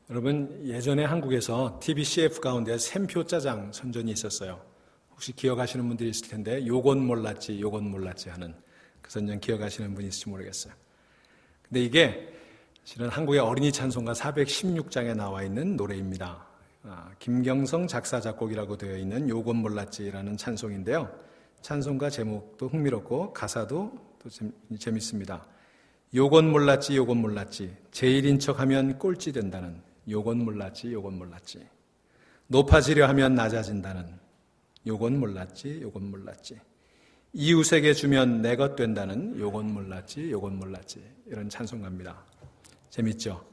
여러분, 예전에 한국에서 TV CF 가운데 샘표 짜장 선전이 있었어요. 혹시 기억하시는 분들이 있을 텐데 요건 몰랐지 요건 몰랐지 하는 그 선전 기억하시는 분이 있을지 모르겠어요. 근데 이게 실은 한국의 어린이 찬송가 416장에 나와 있는 노래입니다. 김경성 작사 작곡이라고 되어 있는 요건 몰랐지라는 찬송인데요. 찬송가 제목도 흥미롭고 가사도 또 재밌습니다. 요건 몰랐지 요건 몰랐지 제일인 척하면 꼴찌 된다는 요건 몰랐지 요건 몰랐지 높아지려 하면 낮아진다는 요건 몰랐지 요건 몰랐지 이웃에게 주면 내 것 된다는 요건 몰랐지 요건 몰랐지 이런 찬송가입니다. 재밌죠?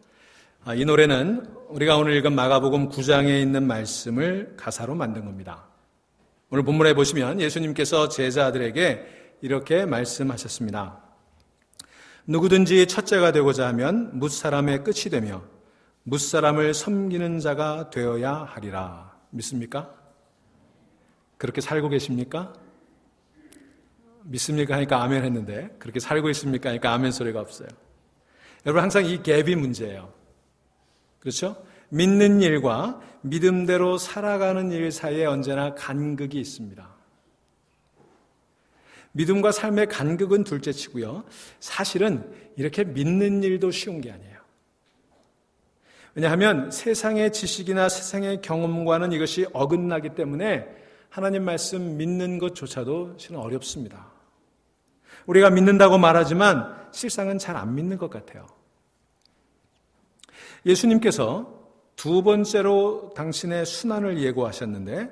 이 노래는 우리가 오늘 읽은 마가복음 9장에 있는 말씀을 가사로 만든 겁니다. 오늘 본문에 보시면 예수님께서 제자들에게 이렇게 말씀하셨습니다. 누구든지 첫째가 되고자 하면 뭇사람의 끝이 되며 뭇사람을 섬기는 자가 되어야 하리라. 믿습니까? 그렇게 살고 계십니까? 믿습니까? 하니까 아멘 했는데 그렇게 살고 있습니까? 하니까 아멘 소리가 없어요. 여러분, 항상 이 갭이 문제예요. 그렇죠? 믿는 일과 믿음대로 살아가는 일 사이에 언제나 간극이 있습니다. 믿음과 삶의 간극은 둘째치고요. 사실은 이렇게 믿는 일도 쉬운 게 아니에요. 왜냐하면 세상의 지식이나 세상의 경험과는 이것이 어긋나기 때문에 하나님 말씀 믿는 것조차도 실은 어렵습니다. 우리가 믿는다고 말하지만 실상은 잘 안 믿는 것 같아요. 예수님께서 두 번째로 당신의 순환을 예고하셨는데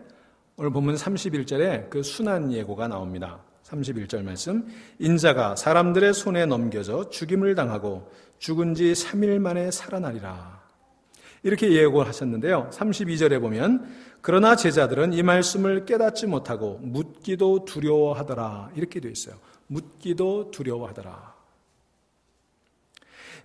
오늘 본문 31절에 그 순환 예고가 나옵니다. 31절 말씀, 인자가 사람들의 손에 넘겨져 죽임을 당하고 죽은 지 3일 만에 살아나리라. 이렇게 예고하셨는데요. 32절에 보면 그러나 제자들은 이 말씀을 깨닫지 못하고 묻기도 두려워하더라. 이렇게 되어 있어요. 묻기도 두려워하더라.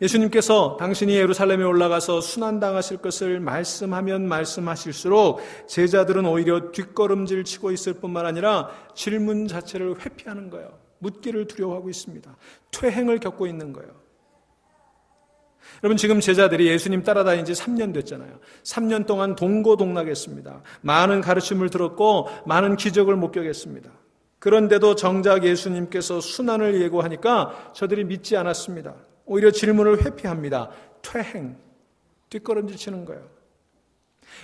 예수님께서 당신이 예루살렘에 올라가서 순환당하실 것을 말씀하면 말씀하실수록 제자들은 오히려 뒷걸음질 치고 있을 뿐만 아니라 질문 자체를 회피하는 거예요. 묻기를 두려워하고 있습니다. 퇴행을 겪고 있는 거예요. 여러분, 지금 제자들이 예수님 따라다닌 지 3년 됐잖아요. 3년 동안 동고동락했습니다. 많은 가르침을 들었고 많은 기적을 목격했습니다. 그런데도 정작 예수님께서 순환을 예고하니까 저들이 믿지 않았습니다. 오히려 질문을 회피합니다. 퇴행, 뒷걸음질 치는 거예요.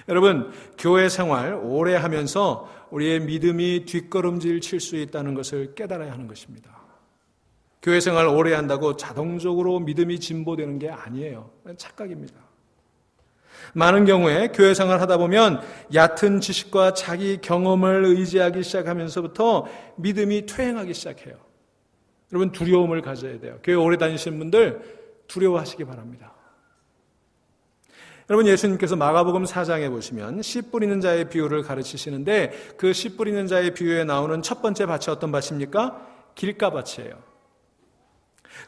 여러분, 교회 생활 오래 하면서 우리의 믿음이 뒷걸음질 칠 수 있다는 것을 깨달아야 하는 것입니다. 교회 생활 오래 한다고 자동적으로 믿음이 진보되는 게 아니에요. 착각입니다. 많은 경우에 교회 생활 하다 보면 얕은 지식과 자기 경험을 의지하기 시작하면서부터 믿음이 퇴행하기 시작해요. 여러분, 두려움을 가져야 돼요. 교회 오래 다니시는 분들 두려워하시기 바랍니다. 여러분, 예수님께서 마가복음 4장에 보시면 씨 뿌리는 자의 비유를 가르치시는데 그 씨 뿌리는 자의 비유에 나오는 첫 번째 밭이 어떤 밭입니까? 길가밭이에요.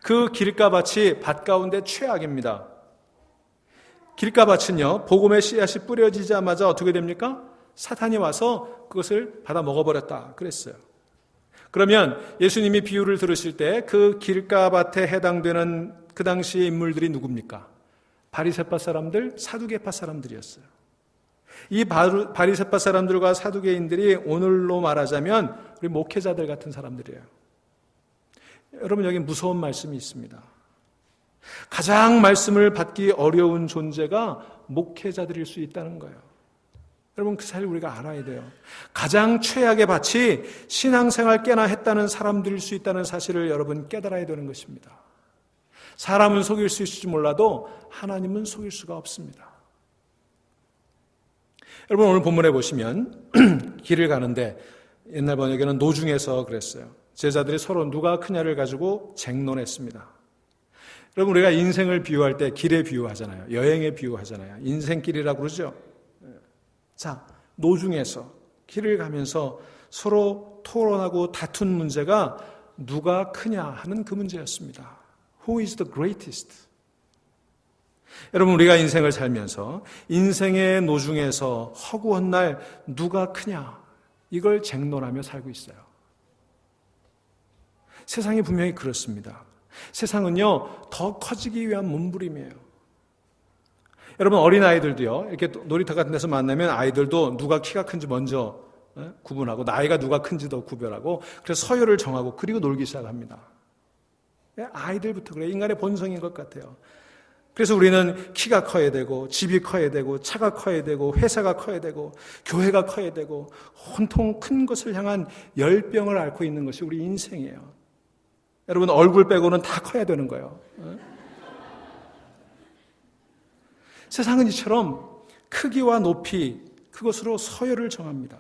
그 길가밭이 밭 가운데 최악입니다. 길가밭은요, 복음의 씨앗이 뿌려지자마자 어떻게 됩니까? 사탄이 와서 그것을 받아 먹어버렸다 그랬어요. 그러면 예수님이 비유를 들으실 때 그 길가밭에 해당되는 그 당시의 인물들이 누굽니까? 바리새파 사람들, 사두개파 사람들이었어요. 이 바리새파 사람들과 사두개인들이 오늘로 말하자면 우리 목회자들 같은 사람들이에요. 여러분, 여기 무서운 말씀이 있습니다. 가장 말씀을 받기 어려운 존재가 목회자들일 수 있다는 거예요. 여러분, 그 사실 우리가 알아야 돼요. 가장 최악의 밭이 신앙생활 꽤나 했다는 사람들일 수 있다는 사실을 여러분 깨달아야 되는 것입니다. 사람은 속일 수 있을지 몰라도 하나님은 속일 수가 없습니다. 여러분, 오늘 본문에 보시면 길을 가는데 옛날 번역에는 노중에서 그랬어요. 제자들이 서로 누가 크냐를 가지고 쟁론했습니다. 여러분, 우리가 인생을 비유할 때 길에 비유하잖아요. 여행에 비유하잖아요. 인생길이라고 그러죠. 자, 노중에서 길을 가면서 서로 토론하고 다툰 문제가 누가 크냐 하는 그 문제였습니다. Who is the greatest? 여러분, 우리가 인생을 살면서 인생의 노중에서 허구한 날 누가 크냐 이걸 쟁론하며 살고 있어요. 세상이 분명히 그렇습니다. 세상은요, 더 커지기 위한 몸부림이에요. 여러분 어린아이들도요, 이렇게 놀이터 같은 데서 만나면 아이들도 누가 키가 큰지 먼저 구분하고 나이가 누가 큰지도 구별하고 그래서 서열을 정하고 그리고 놀기 시작합니다. 아이들부터 그래요. 인간의 본성인 것 같아요. 그래서 우리는 키가 커야 되고 집이 커야 되고 차가 커야 되고 회사가 커야 되고 교회가 커야 되고 온통 큰 것을 향한 열병을 앓고 있는 것이 우리 인생이에요. 여러분 얼굴 빼고는 다 커야 되는 거예요. 세상은 이처럼 크기와 높이 그것으로 서열을 정합니다.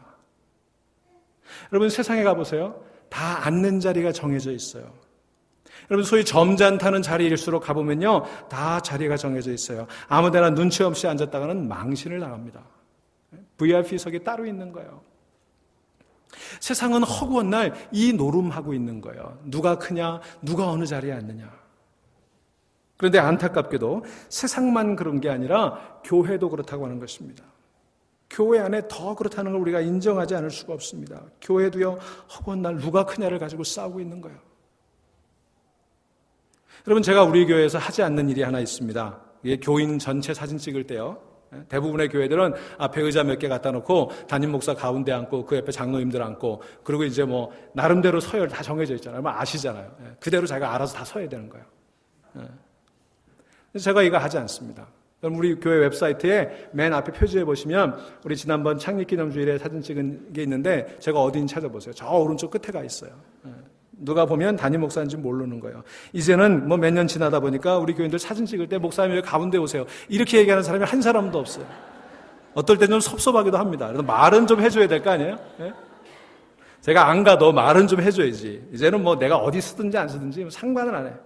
여러분 세상에 가보세요. 다 앉는 자리가 정해져 있어요. 여러분 소위 점잖다는 자리일수록 가보면요 다 자리가 정해져 있어요. 아무데나 눈치 없이 앉았다가는 망신을 당합니다. VIP석이 따로 있는 거예요. 세상은 허구한 날 이 노름하고 있는 거예요. 누가 크냐, 누가 어느 자리에 앉느냐. 그런데 안타깝게도 세상만 그런 게 아니라 교회도 그렇다고 하는 것입니다. 교회 안에 더 그렇다는 걸 우리가 인정하지 않을 수가 없습니다. 교회도요 허구한 날 누가 크냐를 가지고 싸우고 있는 거예요. 여러분 제가 우리 교회에서 하지 않는 일이 하나 있습니다. 이게 교인 전체 사진 찍을 때요. 대부분의 교회들은 앞에 의자 몇 개 갖다 놓고 담임 목사 가운데 앉고 그 옆에 장로님들 앉고 그리고 이제 뭐 나름대로 서열 다 정해져 있잖아요. 아시잖아요. 그대로 자기가 알아서 다 서야 되는 거예요. 제가 이거 하지 않습니다. 우리 교회 웹사이트에 맨 앞에 표지에 보시면 우리 지난번 창립기념주일에 사진 찍은 게 있는데 제가 어디인지 찾아보세요. 저 오른쪽 끝에 가 있어요. 누가 보면 담임 목사인지 모르는 거예요. 이제는 뭐 몇 년 지나다 보니까 우리 교인들 사진 찍을 때 목사님 여기 가운데 오세요. 이렇게 얘기하는 사람이 한 사람도 없어요. 어떨 때는 좀 섭섭하기도 합니다. 그래서 말은 좀 해줘야 될 거 아니에요? 예? 제가 안 가도 말은 좀 해줘야지. 이제는 뭐 내가 어디 쓰든지 안 쓰든지 상관은 안 해요.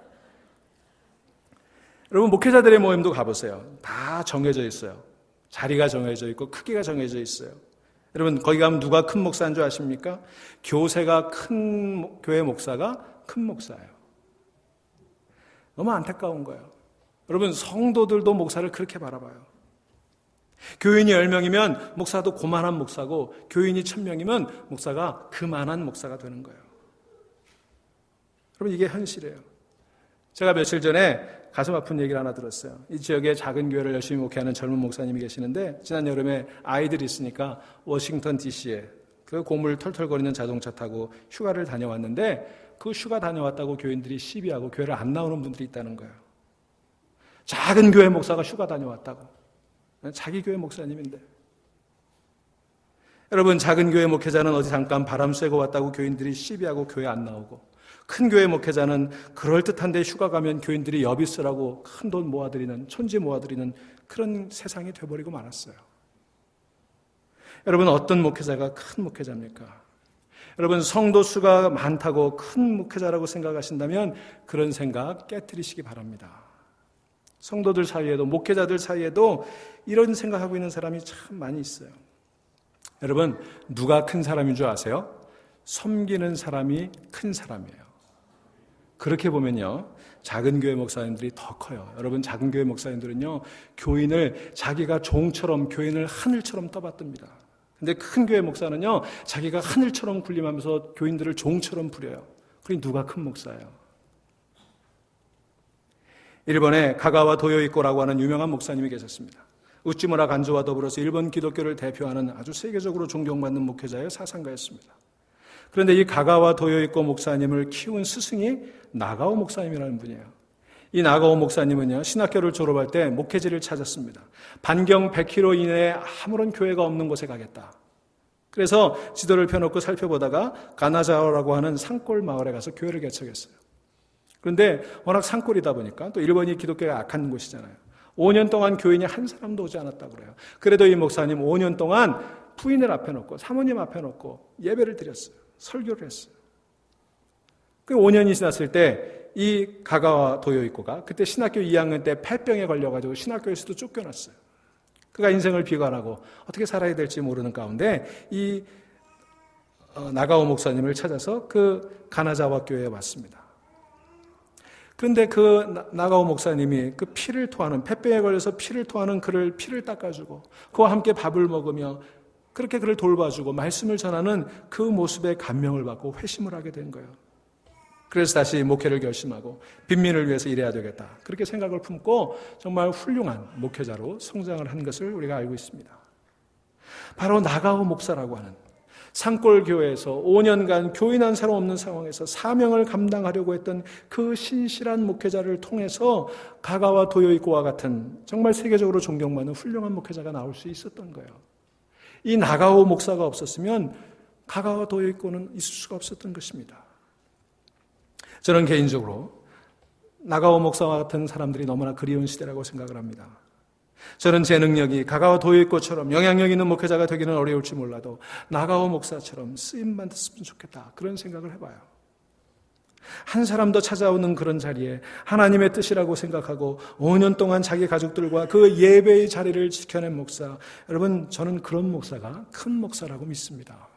여러분 목회자들의 모임도 가보세요. 다 정해져 있어요. 자리가 정해져 있고 크기가 정해져 있어요. 여러분 거기 가면 누가 큰 목사인 줄 아십니까? 교세가 큰 교회 목사가 큰 목사예요. 너무 안타까운 거예요. 여러분 성도들도 목사를 그렇게 바라봐요. 교인이 10명이면 목사도 고만한 목사고 교인이 1000명이면 목사가 그만한 목사가 되는 거예요. 여러분 이게 현실이에요. 제가 며칠 전에 가슴 아픈 얘기를 하나 들었어요. 이 지역에 작은 교회를 열심히 목회하는 젊은 목사님이 계시는데 지난 여름에 아이들이 있으니까 워싱턴 DC에 그 고물 털털거리는 자동차 타고 휴가를 다녀왔는데 그 휴가 다녀왔다고 교인들이 시비하고 교회를 안 나오는 분들이 있다는 거예요. 작은 교회 목사가 휴가 다녀왔다고. 자기 교회 목사님인데. 여러분 작은 교회 목회자는 어디 잠깐 바람 쐬고 왔다고 교인들이 시비하고 교회 안 나오고 큰 교회 목회자는 그럴듯한데 휴가 가면 교인들이 여비 쓰라고 큰 돈 모아드리는 촌지 모아드리는 그런 세상이 돼버리고 말았어요. 여러분 어떤 목회자가 큰 목회자입니까? 여러분 성도 수가 많다고 큰 목회자라고 생각하신다면 그런 생각 깨트리시기 바랍니다. 성도들 사이에도 목회자들 사이에도 이런 생각하고 있는 사람이 참 많이 있어요. 여러분 누가 큰 사람인 줄 아세요? 섬기는 사람이 큰 사람이에요. 그렇게 보면요 작은 교회 목사님들이 더 커요. 여러분 작은 교회 목사님들은요 교인을 자기가 종처럼 교인을 하늘처럼 떠받듭니다. 근데 큰 교회 목사는요 자기가 하늘처럼 군림하면서 교인들을 종처럼 부려요. 그러니 누가 큰 목사예요? 일본에 가가와 도요이코라고 하는 유명한 목사님이 계셨습니다. 우찌무라 간조와 더불어서 일본 기독교를 대표하는 아주 세계적으로 존경받는 목회자의 사상가였습니다. 그런데 이 가가와 도요이코 목사님을 키운 스승이 나가오 목사님이라는 분이에요. 이 나가오 목사님은요 신학교를 졸업할 때 목회지를 찾았습니다. 반경 100km 이내에 아무런 교회가 없는 곳에 가겠다. 그래서 지도를 펴놓고 살펴보다가 가나자오라고 하는 산골 마을에 가서 교회를 개척했어요. 그런데 워낙 산골이다 보니까 또 일본이 기독교가 악한 곳이잖아요. 5년 동안 교인이 한 사람도 오지 않았다고 그래요. 그래도 이 목사님 5년 동안 부인을 앞에 놓고 사모님 앞에 놓고 예배를 드렸어요. 설교를 했어요. 그 5년이 지났을 때 이 가가와 도요이코가 그때 신학교 2학년 때 폐병에 걸려가지고 신학교에서도 쫓겨났어요. 그가 인생을 비관하고 어떻게 살아야 될지 모르는 가운데 이 나가오 목사님을 찾아서 그 가나자와 교회에 왔습니다. 그런데 그 나가오 목사님이 그 피를 토하는 폐병에 걸려서 피를 토하는 그를 피를 닦아주고 그와 함께 밥을 먹으며 그렇게 그를 돌봐주고 말씀을 전하는 그 모습에 감명을 받고 회심을 하게 된 거예요. 그래서 다시 목회를 결심하고 빈민을 위해서 일해야 되겠다. 그렇게 생각을 품고 정말 훌륭한 목회자로 성장을 한 것을 우리가 알고 있습니다. 바로 나가오 목사라고 하는 산골교회에서 5년간 교인 한 사람 없는 상황에서 사명을 감당하려고 했던 그 신실한 목회자를 통해서 가가와 도요이코와 같은 정말 세계적으로 존경받는 훌륭한 목회자가 나올 수 있었던 거예요. 이 나가오 목사가 없었으면 가가와 도요이코는 있을 수가 없었던 것입니다. 저는 개인적으로 나가오 목사와 같은 사람들이 너무나 그리운 시대라고 생각을 합니다. 저는 제 능력이 가가오 도요이코처럼 영향력 있는 목회자가 되기는 어려울지 몰라도 나가오 목사처럼 쓰임받았으면 좋겠다. 그런 생각을 해봐요. 한 사람 더 찾아오는 그런 자리에 하나님의 뜻이라고 생각하고 5년 동안 자기 가족들과 그 예배의 자리를 지켜낸 목사. 여러분, 저는 그런 목사가 큰 목사라고 믿습니다.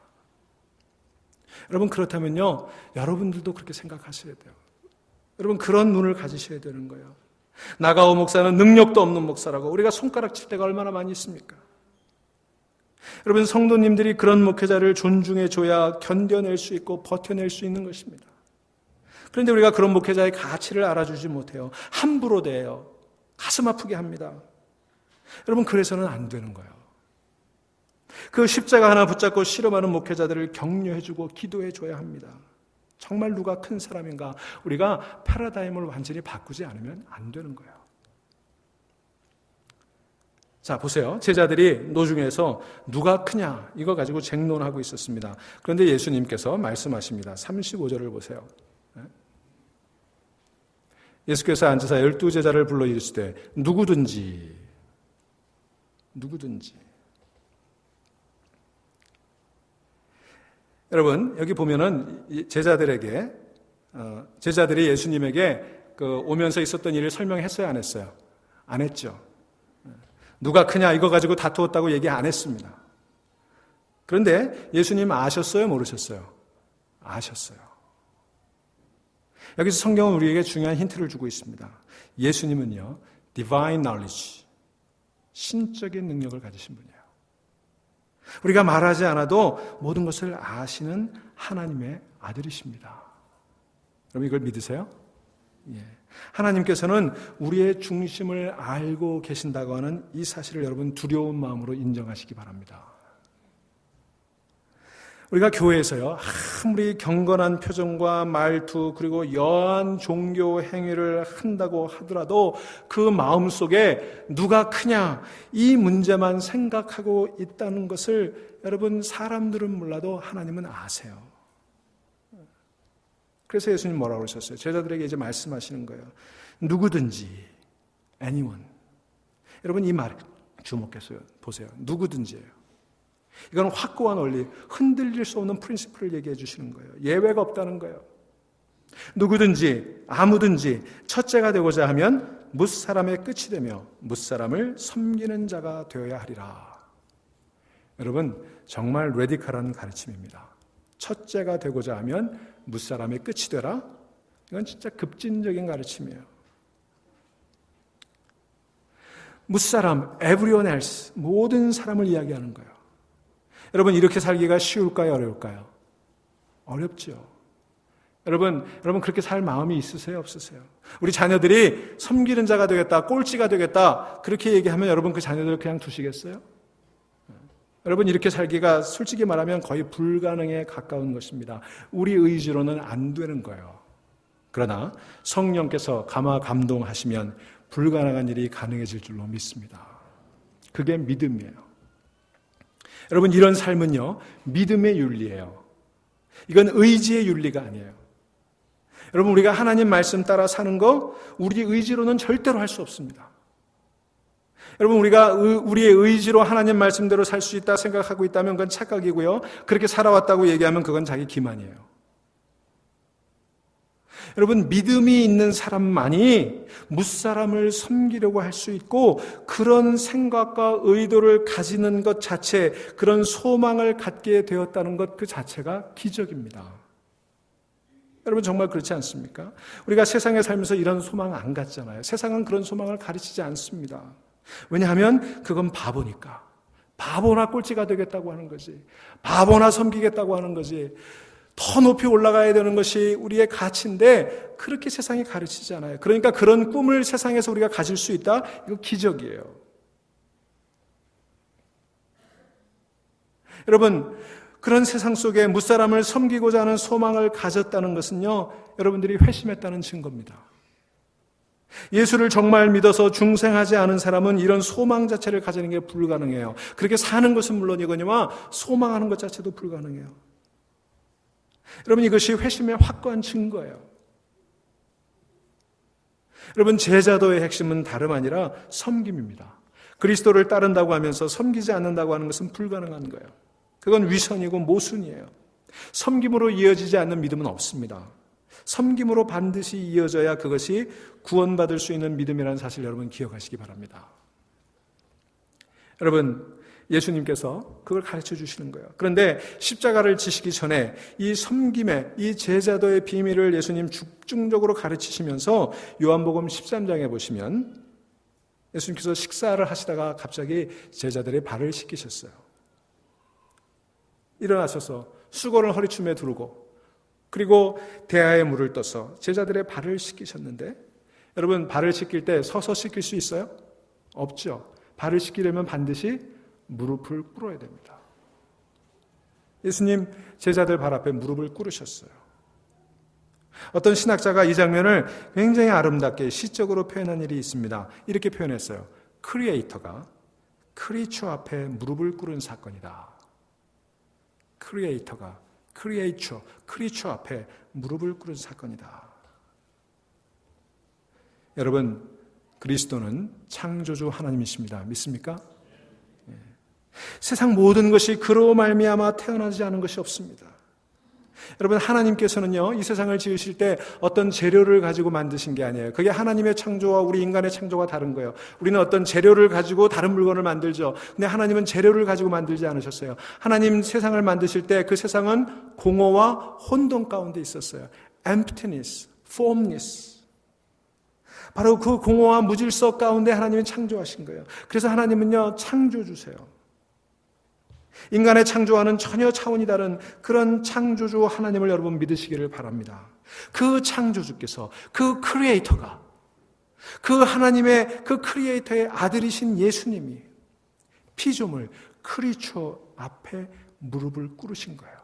여러분, 그렇다면요, 여러분들도 그렇게 생각하셔야 돼요. 여러분, 그런 눈을 가지셔야 되는 거예요. 나가오 목사는 능력도 없는 목사라고 우리가 손가락 칠 때가 얼마나 많이 있습니까? 여러분, 성도님들이 그런 목회자를 존중해 줘야 견뎌낼 수 있고 버텨낼 수 있는 것입니다. 그런데 우리가 그런 목회자의 가치를 알아주지 못해요. 함부로 대해요. 가슴 아프게 합니다. 여러분, 그래서는 안 되는 거예요. 그 십자가 하나 붙잡고 씨름하는 목회자들을 격려해주고 기도해줘야 합니다. 정말 누가 큰 사람인가? 우리가 패러다임을 완전히 바꾸지 않으면 안 되는 거예요. 자, 보세요. 제자들이 노중에서 누가 크냐 이거 가지고 쟁론하고 있었습니다. 그런데 예수님께서 말씀하십니다. 35절을 보세요. 예수께서 앉으사 12제자를 불러 이르시되 누구든지 여러분, 여기 보면은 제자들이 예수님에게 오면서 있었던 일을 설명했어요, 안 했어요? 안 했죠. 누가 크냐 이거 가지고 다투었다고 얘기 안 했습니다. 그런데 예수님 아셨어요, 모르셨어요? 아셨어요. 여기서 성경은 우리에게 중요한 힌트를 주고 있습니다. 예수님은요, divine knowledge, 신적인 능력을 가지신 분이에요. 우리가 말하지 않아도 모든 것을 아시는 하나님의 아들이십니다. 여러분, 이걸 믿으세요? 예. 하나님께서는 우리의 중심을 알고 계신다고 하는 이 사실을 여러분 두려운 마음으로 인정하시기 바랍니다. 우리가 교회에서요, 아무리 경건한 표정과 말투 그리고 여한 종교 행위를 한다고 하더라도 그 마음속에 누가 크냐 이 문제만 생각하고 있다는 것을 여러분, 사람들은 몰라도 하나님은 아세요. 그래서 예수님 뭐라고 그러셨어요? 제자들에게 이제 말씀하시는 거예요. 누구든지, anyone. 여러분, 이 말 주목해서 보세요. 누구든지예요. 이건 확고한 원리, 흔들릴 수 없는 프린시플을 얘기해 주시는 거예요. 예외가 없다는 거예요. 누구든지 아무든지 첫째가 되고자 하면 뭇사람의 끝이 되며 뭇사람을 섬기는 자가 되어야 하리라. 여러분, 정말 레디컬한 가르침입니다. 첫째가 되고자 하면 뭇사람의 끝이 되라. 이건 진짜 급진적인 가르침이에요. 뭇사람, everyone else, 모든 사람을 이야기하는 거예요. 여러분, 이렇게 살기가 쉬울까요? 어려울까요? 어렵죠. 여러분 그렇게 살 마음이 있으세요? 없으세요? 우리 자녀들이 섬기는 자가 되겠다, 꼴찌가 되겠다, 그렇게 얘기하면 여러분 그 자녀들을 그냥 두시겠어요? 여러분, 이렇게 살기가 솔직히 말하면 거의 불가능에 가까운 것입니다. 우리 의지로는 안 되는 거예요. 그러나 성령께서 감동하시면 불가능한 일이 가능해질 줄로 믿습니다. 그게 믿음이에요. 여러분, 이런 삶은요, 믿음의 윤리예요. 이건 의지의 윤리가 아니에요. 여러분, 우리가 하나님 말씀 따라 사는 거 우리 의지로는 절대로 할 수 없습니다. 여러분, 우리가 우리의 의지로 하나님 말씀대로 살 수 있다 생각하고 있다면 그건 착각이고요. 그렇게 살아왔다고 얘기하면 그건 자기 기만이에요. 여러분, 믿음이 있는 사람만이 뭇사람을 섬기려고 할 수 있고 그런 생각과 의도를 가지는 것 자체, 그런 소망을 갖게 되었다는 것 그 자체가 기적입니다. 여러분, 정말 그렇지 않습니까? 우리가 세상에 살면서 이런 소망 안 갖잖아요. 세상은 그런 소망을 가르치지 않습니다. 왜냐하면 그건 바보니까. 바보나 꼴찌가 되겠다고 하는 거지. 바보나 섬기겠다고 하는 거지. 더 높이 올라가야 되는 것이 우리의 가치인데 그렇게 세상이 가르치지 않아요. 그러니까 그런 꿈을 세상에서 우리가 가질 수 있다? 이거 기적이에요. 여러분, 그런 세상 속에 무사람을 섬기고자 하는 소망을 가졌다는 것은요, 여러분들이 회심했다는 증거입니다. 예수를 정말 믿어서 중생하지 않은 사람은 이런 소망 자체를 가지는 게 불가능해요. 그렇게 사는 것은 물론이거니와 소망하는 것 자체도 불가능해요. 여러분, 이것이 회심의 확고한 증거예요. 여러분, 제자도의 핵심은 다름 아니라 섬김입니다. 그리스도를 따른다고 하면서 섬기지 않는다고 하는 것은 불가능한 거예요. 그건 위선이고 모순이에요. 섬김으로 이어지지 않는 믿음은 없습니다. 섬김으로 반드시 이어져야 그것이 구원받을 수 있는 믿음이라는 사실 여러분 기억하시기 바랍니다. 여러분, 예수님께서 그걸 가르쳐 주시는 거예요. 그런데 십자가를 지시기 전에 이 섬김의, 이 제자도의 비밀을 예수님 집중적으로 가르치시면서 요한복음 13장에 보시면 예수님께서 식사를 하시다가 갑자기 제자들의 발을 씻기셨어요. 일어나셔서 수건을 허리춤에 두르고 그리고 대야에 물을 떠서 제자들의 발을 씻기셨는데, 여러분, 발을 씻길 때 서서 씻길 수 있어요? 없죠. 발을 씻기려면 반드시 무릎을 꿇어야 됩니다. 예수님 제자들 발 앞에 무릎을 꿇으셨어요. 어떤 신학자가 이 장면을 굉장히 아름답게 시적으로 표현한 일이 있습니다. 이렇게 표현했어요. 크리에이터가 크리처 앞에 무릎을 꿇은 사건이다. 크리에이터가 크리처 앞에 무릎을 꿇은 사건이다. 여러분, 그리스도는 창조주 하나님이십니다. 믿습니까? 예. 세상 모든 것이 그로 말미암아 태어나지 않은 것이 없습니다. 여러분, 하나님께서는요, 이 세상을 지으실 때 어떤 재료를 가지고 만드신 게 아니에요. 그게 하나님의 창조와 우리 인간의 창조가 다른 거예요. 우리는 어떤 재료를 가지고 다른 물건을 만들죠. 근데 하나님은 재료를 가지고 만들지 않으셨어요. 하나님 세상을 만드실 때 그 세상은 공허와 혼돈 가운데 있었어요. emptiness, formless. 바로 그 공허와 무질서 가운데 하나님은 창조하신 거예요. 그래서 하나님은요, 창조주세요. 인간의 창조와는 전혀 차원이 다른 그런 창조주 하나님을 여러분 믿으시기를 바랍니다. 그 창조주께서, 그 크리에이터가, 그 하나님의 그 크리에이터의 아들이신 예수님이 피조물 크리처 앞에 무릎을 꿇으신 거예요.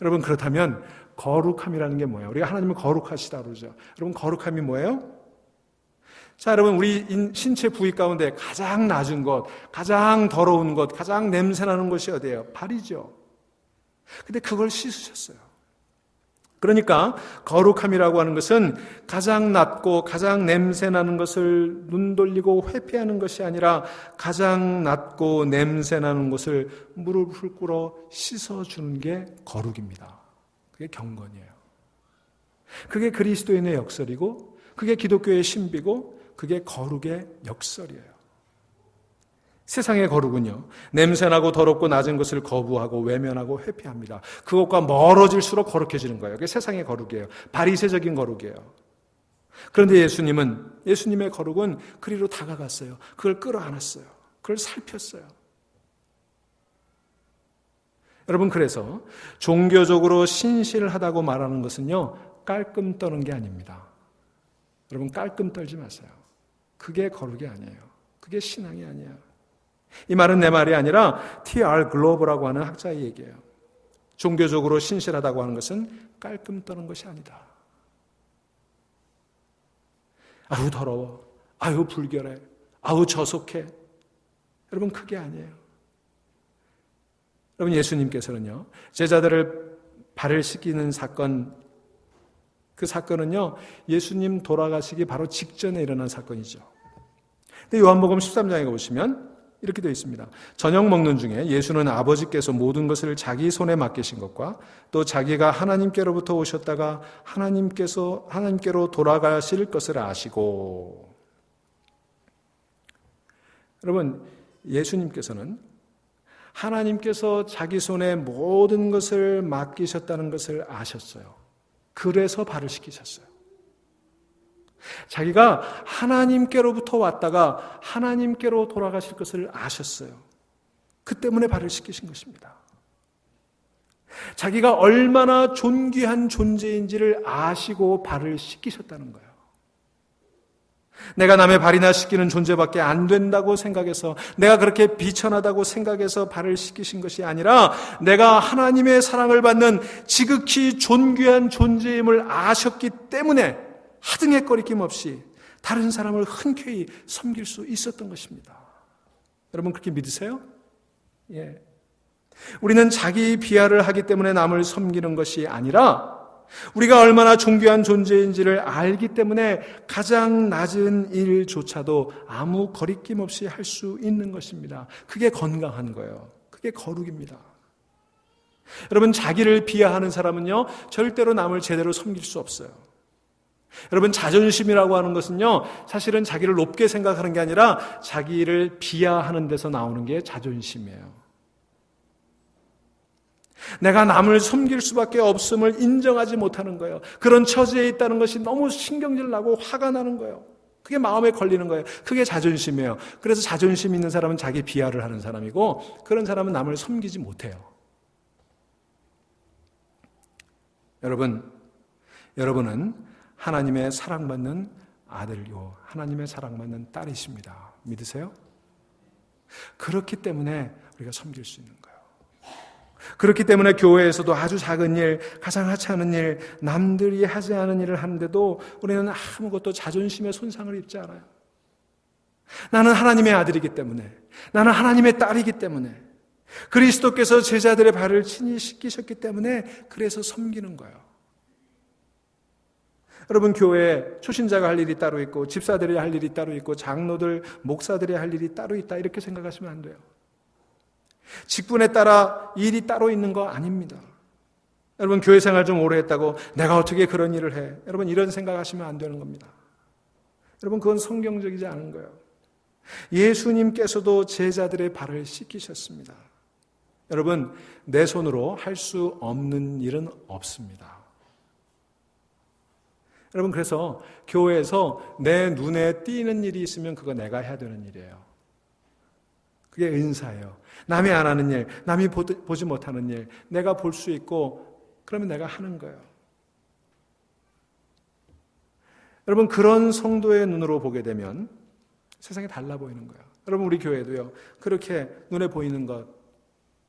여러분, 그렇다면 거룩함이라는 게 뭐예요? 우리가 하나님을 거룩하시다 그러죠. 여러분, 거룩함이 뭐예요? 자, 여러분, 우리 신체 부위 가운데 가장 낮은 것, 가장 더러운 것, 가장 냄새나는 것이 어디예요? 발이죠. 근데 그걸 씻으셨어요. 그러니까 거룩함이라고 하는 것은 가장 낮고 가장 냄새나는 것을 눈 돌리고 회피하는 것이 아니라 가장 낮고 냄새나는 것을 무릎을 꿇어 씻어주는 게 거룩입니다. 그게 경건이에요. 그게 그리스도인의 역설이고 그게 기독교의 신비고 그게 거룩의 역설이에요. 세상의 거룩은요, 냄새나고 더럽고 낮은 것을 거부하고 외면하고 회피합니다. 그것과 멀어질수록 거룩해지는 거예요. 그게 세상의 거룩이에요. 바리새적인 거룩이에요. 그런데 예수님의 거룩은 그리로 다가갔어요. 그걸 끌어안았어요. 그걸 살폈어요. 여러분, 그래서 종교적으로 신실하다고 말하는 것은요, 깔끔 떠는 게 아닙니다. 여러분, 깔끔 떨지 마세요. 그게 거룩이 아니에요. 그게 신앙이 아니에요. 이 말은 내 말이 아니라 T.R. 글로버라고 하는 학자의 얘기예요. 종교적으로 신실하다고 하는 것은 깔끔 떠는 것이 아니다. 아유 더러워, 아유 불결해, 아유 저속해. 여러분, 그게 아니에요. 여러분, 예수님께서는요, 제자들을 발을 씻기는 사건, 그 사건은요, 예수님 돌아가시기 바로 직전에 일어난 사건이죠. 근데 요한복음 13장에 보시면 이렇게 되어 있습니다. 저녁 먹는 중에 예수는 아버지께서 모든 것을 자기 손에 맡기신 것과 또 자기가 하나님께로부터 오셨다가 하나님께로 돌아가실 것을 아시고, 여러분, 예수님께서는 하나님께서 자기 손에 모든 것을 맡기셨다는 것을 아셨어요. 그래서 발을 씻기셨어요. 자기가 하나님께로부터 왔다가 하나님께로 돌아가실 것을 아셨어요. 그 때문에 발을 씻기신 것입니다. 자기가 얼마나 존귀한 존재인지를 아시고 발을 씻기셨다는 거예요. 내가 남의 발이나 씻기는 존재밖에 안 된다고 생각해서, 내가 그렇게 비천하다고 생각해서 발을 씻기신 것이 아니라 내가 하나님의 사랑을 받는 지극히 존귀한 존재임을 아셨기 때문에 하등헢거리낌 없이 다른 사람을 흔쾌히 섬길 수 있었던 것입니다. 여러분 그렇게 믿으세요? 예. 우리는 자기 비하를 하기 때문에 남을 섬기는 것이 아니라 우리가 얼마나 존귀한 존재인지를 알기 때문에 가장 낮은 일조차도 아무 거리낌 없이 할 수 있는 것입니다. 그게 건강한 거예요. 그게 거룩입니다. 여러분 자기를 비하하는 사람은요 절대로 남을 제대로 섬길 수 없어요. 여러분 자존심이라고 하는 것은요 사실은 자기를 높게 생각하는 게 아니라 자기를 비하하는 데서 나오는 게 자존심이에요. 내가 남을 섬길 수밖에 없음을 인정하지 못하는 거예요. 그런 처지에 있다는 것이 너무 신경질 나고 화가 나는 거예요. 그게 마음에 걸리는 거예요. 그게 자존심이에요. 그래서 자존심 있는 사람은 자기 비하를 하는 사람이고 그런 사람은 남을 섬기지 못해요. 여러분은 하나님의 사랑받는 아들이고 하나님의 사랑받는 딸이십니다. 믿으세요? 그렇기 때문에 우리가 섬길 수 있는 거예요. 그렇기 때문에 교회에서도 아주 작은 일, 가장 하찮은 일, 남들이 하지 않은 일을 하는데도 우리는 아무것도 자존심에 손상을 입지 않아요. 나는 하나님의 아들이기 때문에, 나는 하나님의 딸이기 때문에, 그리스도께서 제자들의 발을 친히 씻기셨기 때문에 그래서 섬기는 거예요. 여러분 교회에 초신자가 할 일이 따로 있고 집사들이 할 일이 따로 있고 장로들, 목사들이 할 일이 따로 있다 이렇게 생각하시면 안 돼요. 직분에 따라 일이 따로 있는 거 아닙니다. 여러분 교회 생활 좀 오래 했다고 내가 어떻게 그런 일을 해? 여러분 이런 생각하시면 안 되는 겁니다. 여러분 그건 성경적이지 않은 거예요. 예수님께서도 제자들의 발을 씻기셨습니다. 여러분 내 손으로 할 수 없는 일은 없습니다. 여러분 그래서 교회에서 내 눈에 띄는 일이 있으면 그거 내가 해야 되는 일이에요. 그게 은사예요. 남이 안 하는 일, 남이 보지 못하는 일, 내가 볼 수 있고 그러면 내가 하는 거예요. 여러분 그런 성도의 눈으로 보게 되면 세상이 달라 보이는 거예요. 여러분 우리 교회도요. 그렇게 눈에 보이는 것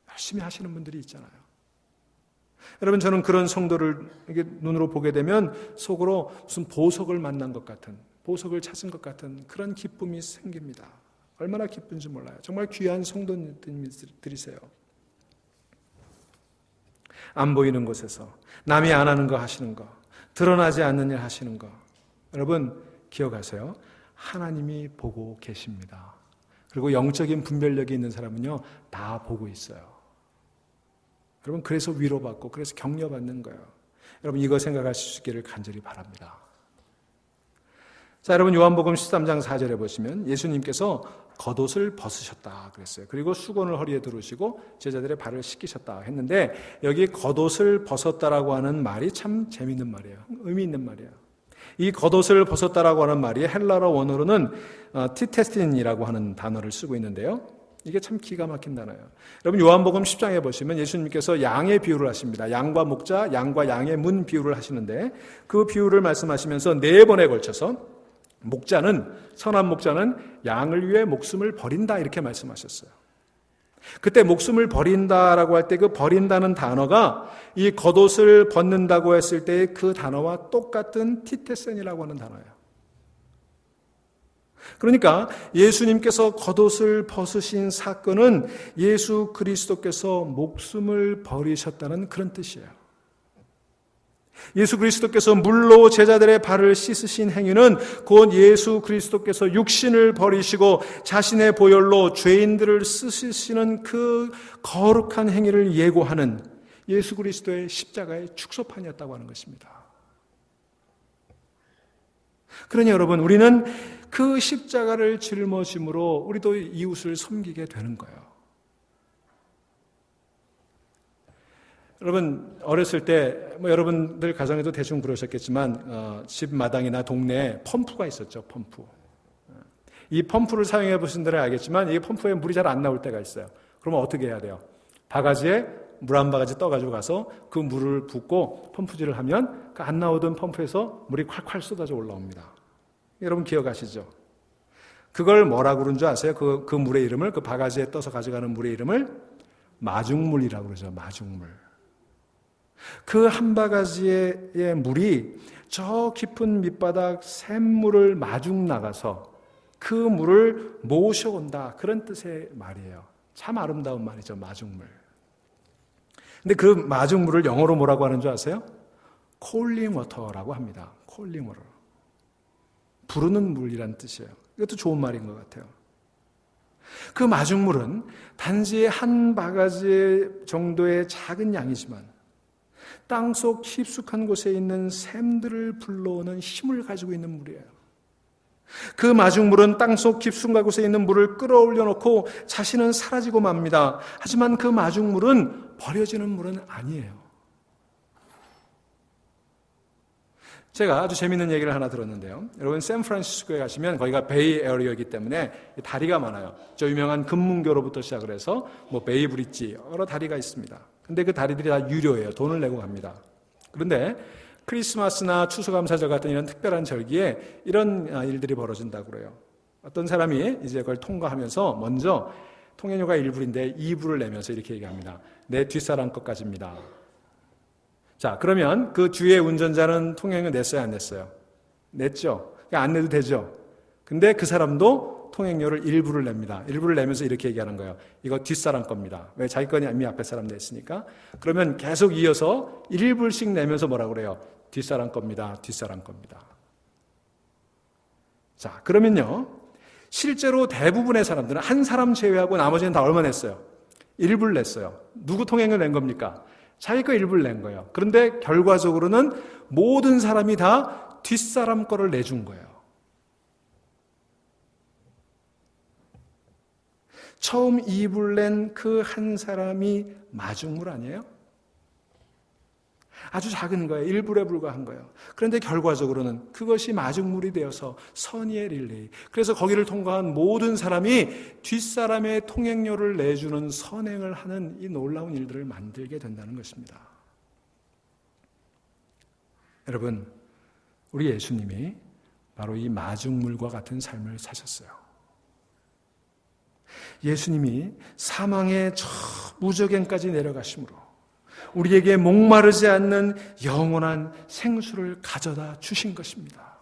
열심히 하시는 분들이 있잖아요. 여러분 저는 그런 성도를 이렇게 눈으로 보게 되면 속으로 무슨 보석을 만난 것 같은, 보석을 찾은 것 같은 그런 기쁨이 생깁니다. 얼마나 기쁜지 몰라요. 정말 귀한 성도님들이세요. 안 보이는 곳에서 남이 안 하는 거 하시는 거, 드러나지 않는 일 하시는 거. 여러분 기억하세요. 하나님이 보고 계십니다. 그리고 영적인 분별력이 있는 사람은요 다 보고 있어요. 여러분 그래서 위로받고 그래서 격려받는 거예요. 여러분 이거 생각하실 수 있기를 간절히 바랍니다. 자, 여러분 요한복음 13장 4절에 보시면 예수님께서 겉옷을 벗으셨다 그랬어요. 그리고 수건을 허리에 두르시고 제자들의 발을 씻기셨다 했는데 여기 겉옷을 벗었다라고 하는 말이 참 재미있는 말이에요. 의미 있는 말이에요. 이 겉옷을 벗었다라고 하는 말이 헬라어 원어로는 티테스틴이라고 하는 단어를 쓰고 있는데요. 이게 참 기가 막힌 단어예요. 여러분 요한복음 10장에 보시면 예수님께서 양의 비유를 하십니다. 양과 목자, 양과 양의 문 비유를 하시는데 그 비유를 말씀하시면서 4번에 걸쳐서 선한 목자는 양을 위해 목숨을 버린다 이렇게 말씀하셨어요. 그때 목숨을 버린다라고 할 때 그 버린다는 단어가 이 겉옷을 벗는다고 했을 때의 그 단어와 똑같은 티테센이라고 하는 단어예요. 그러니까 예수님께서 겉옷을 벗으신 사건은 예수 그리스도께서 목숨을 버리셨다는 그런 뜻이에요. 예수 그리스도께서 물로 제자들의 발을 씻으신 행위는 곧 예수 그리스도께서 육신을 버리시고 자신의 보혈로 죄인들을 씻으시는 그 거룩한 행위를 예고하는 예수 그리스도의 십자가의 축소판이었다고 하는 것입니다. 그러니 여러분 우리는 그 십자가를 짊어짐으로 우리도 이웃을 섬기게 되는 거예요. 여러분 어렸을 때 여러분들 가정에도 대충 그러셨겠지만 집 마당이나 동네에 펌프가 있었죠. 펌프. 이 펌프를 사용해 보신 분들은 알겠지만 이 펌프에 물이 잘 안 나올 때가 있어요. 그러면 어떻게 해야 돼요? 바가지에 물 한 바가지 떠가지고 가서 그 물을 붓고 펌프질을 하면 그 안 나오던 펌프에서 물이 콸콸 쏟아져 올라옵니다. 여러분 기억하시죠? 그걸 뭐라고 그러는 줄 아세요? 그 물의 이름을, 그 바가지에 떠서 가져가는 물의 이름을 마중물이라고 그러죠. 마중물. 그 한 바가지의 물이 저 깊은 밑바닥 샘물을 마중 나가서 그 물을 모셔온다. 그런 뜻의 말이에요. 참 아름다운 말이죠. 마중물. 근데 그 마중물을 영어로 뭐라고 하는 줄 아세요? 콜링 워터라고 합니다. 콜링 워터. 부르는 물이란 뜻이에요. 이것도 좋은 말인 것 같아요. 그 마중물은 단지 한 바가지 정도의 작은 양이지만 땅속 깊숙한 곳에 있는 샘들을 불러오는 힘을 가지고 있는 물이에요. 그 마중물은 땅속 깊숙한 곳에 있는 물을 끌어올려 놓고 자신은 사라지고 맙니다. 하지만 그 마중물은 버려지는 물은 아니에요. 제가 아주 재밌는 얘기를 하나 들었는데요. 여러분 샌프란시스코에 가시면 거기가 베이 에어리어이기 때문에 다리가 많아요. 저 유명한 금문교로부터 시작을 해서 베이 브릿지 여러 다리가 있습니다. 근데 그 다리들이 다 유료예요. 돈을 내고 갑니다. 그런데 크리스마스나 추수감사절 같은 이런 특별한 절기에 이런 일들이 벌어진다고 그래요. 어떤 사람이 이제 그걸 통과하면서 먼저 통행료가 1불인데 2불을 내면서 이렇게 얘기합니다. 내 뒷사람 것까지입니다. 자, 그러면 그 뒤에 운전자는 통행료 냈어요, 안 냈어요? 냈죠. 안 내도 되죠. 근데 그 사람도 통행료를 1불을 냅니다. 1불을 내면서 이렇게 얘기하는 거예요. 이거 뒷사람 겁니다. 왜? 자기 거니 이미 앞에 사람 냈으니까. 그러면 계속 이어서 1불씩 내면서 뭐라고 그래요? 뒷사람 겁니다. 뒷사람 겁니다. 자, 그러면요. 실제로 대부분의 사람들은 한 사람 제외하고 나머지는 다 얼마 냈어요? 1불 냈어요. 누구 통행료 낸 겁니까? 자기 거 1불 낸 거예요. 그런데 결과적으로는 모든 사람이 다 뒷사람 거를 내준 거예요. 처음 2불 낸 그 한 사람이 마중물 아니에요? 아주 작은 거예요. 1불에 불과한 거예요. 그런데 결과적으로는 그것이 마중물이 되어서 선의의 릴레이. 그래서 거기를 통과한 모든 사람이 뒷사람의 통행료를 내주는 선행을 하는 이 놀라운 일들을 만들게 된다는 것입니다. 여러분, 우리 예수님이 바로 이 마중물과 같은 삶을 사셨어요. 예수님이 사망의 저 무저갱까지 내려가심으로 우리에게 목마르지 않는 영원한 생수를 가져다 주신 것입니다.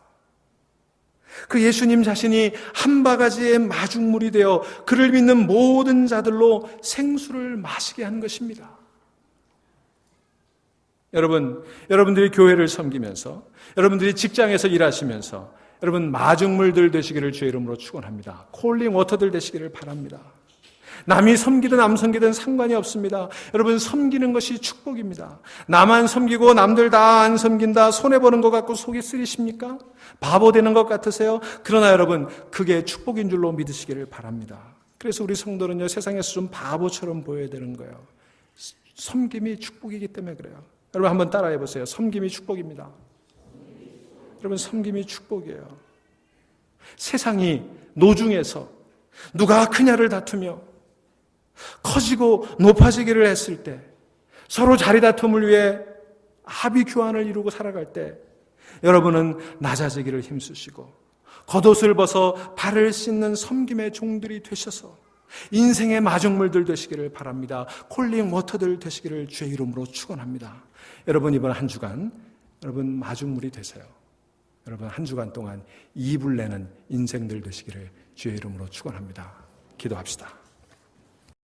그 예수님 자신이 한 바가지의 마중물이 되어 그를 믿는 모든 자들로 생수를 마시게 한 것입니다. 여러분들이 교회를 섬기면서, 여러분들이 직장에서 일하시면서 여러분 마중물들 되시기를 주의 이름으로 축원합니다. 콜링 워터들 되시기를 바랍니다. 남이 섬기든 남 섬기든 상관이 없습니다. 여러분 섬기는 것이 축복입니다. 나만 섬기고 남들 다 안 섬긴다 손해보는 것 같고 속이 쓰리십니까? 바보 되는 것 같으세요? 그러나 여러분 그게 축복인 줄로 믿으시기를 바랍니다. 그래서 우리 성도는요 세상에서 좀 바보처럼 보여야 되는 거예요. 섬김이 축복이기 때문에 그래요. 여러분 한번 따라해 보세요. 섬김이 축복입니다. 여러분 섬김이 축복이에요. 세상이 노중에서 누가 크냐를 다투며 커지고 높아지기를 했을 때 서로 자리 다툼을 위해 합의 교환을 이루고 살아갈 때 여러분은 낮아지기를 힘쓰시고 겉옷을 벗어 발을 씻는 섬김의 종들이 되셔서 인생의 마중물들 되시기를 바랍니다. 콜링 워터들 되시기를 주의 이름으로 축원합니다. 여러분 이번 한 주간 여러분 마중물이 되세요. 여러분 한 주간 동안 이불 내는 인생들 되시기를 주의 이름으로 축원합니다. 기도합시다.